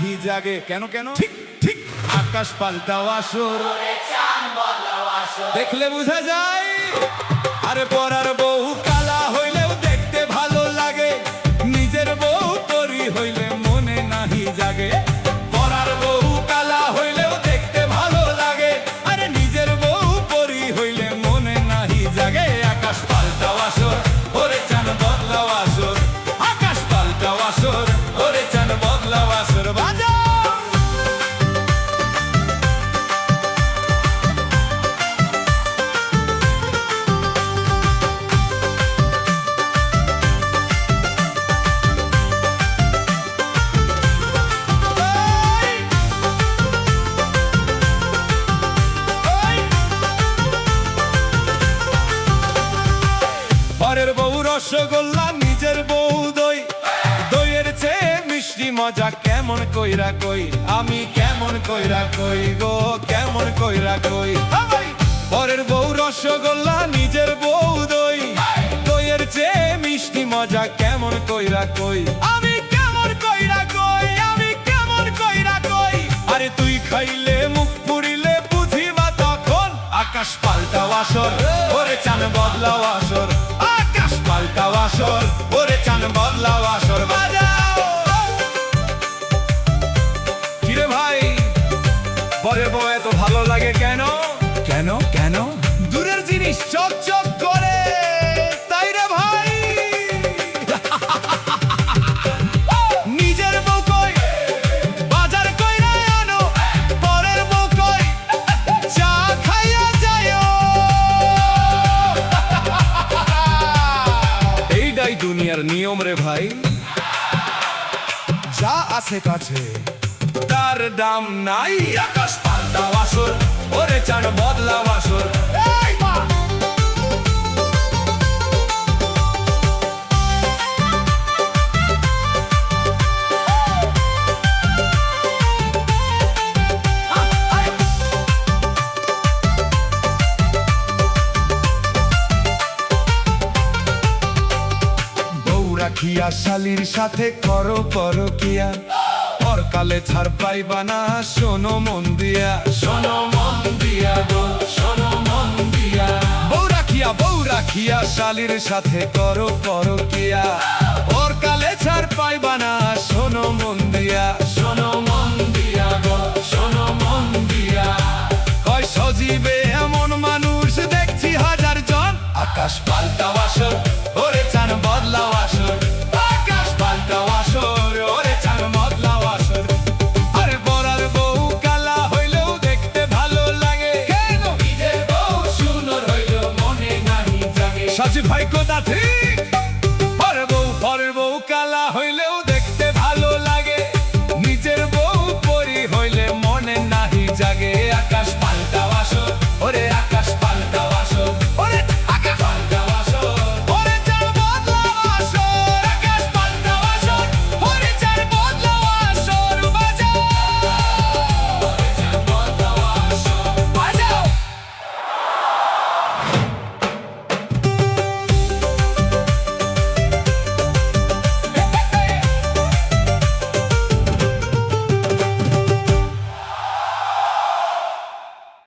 নাহি জাগে। কেন কেন? ঠিক ঠিক আকাশ পাল্টাও আসর, দেখলে বোঝা যায়। আরে পরার বউ কালা হইলেও দেখতে ভালো লাগে, নিজের বউ তরি হইলে মনে নাহি জাগে। পরার বউ কালা হইলেও দেখতে ভালো লাগে, আরে নিজের বউ পরি হইলে মনে নাহি জাগে। আকাশ পাল্টাও আসর, ওরে চান বদলাও আসর, আকাশ পাল্টাও আসর, ওরে চান বদলাও আসর। বাজা পরের বউ রসগোল্লা, নিজের বউ দই, দইয়ের চেয়ে মিষ্টি মজা কেমন কইরা কই, আমি কেমন কইরা কই গো, কেমন কইরা কই। পরের বউ রসগোল্লা, নিজের বউ দই, দইয়ের চেয়ে মিষ্টি মজা কেমন কইরা কই, আমি কেমন কইরা কই, আমি কেমন কইরা কই। আরে তুই খাইলে মুখ পুরিলে বুঝিবা তখন, আকাশ পাল্টাও আসর, ওরে চান বদলাও আসর, আকাশ পাল্টাও আসর, ওরে চান বদলাও আসর। বাজাও কিরে ভাই, পরের বউ এত ভালো লাগে কেন? কেন কেন? দূরের জিনিস চক চক করে, তাই রে ভাই। নিজের বউ কই বাজার কইরা আনো, পরের বউ কই চা খাইয়া যায়ও। এইটাই দুনিয়ার নিয়ম রে ভাই, যা আছে কাছে তার দাম নাই। আকাশ পাল্টাও আসর, ওরে চান বদলাও আসর। এই মা বউ রাখিয়া শালির সাথে করো পরকিয়া, পরকালে ছাড় পাইবা না, শোনো মন দিয়া, শোনো মন দিয়া গো, শোনো মন দিয়া। বউ রাখিয়া শালির সাথে করো পরকিয়া, পরকালে ছাড় পাইবা না, শোনো মন দিয়া।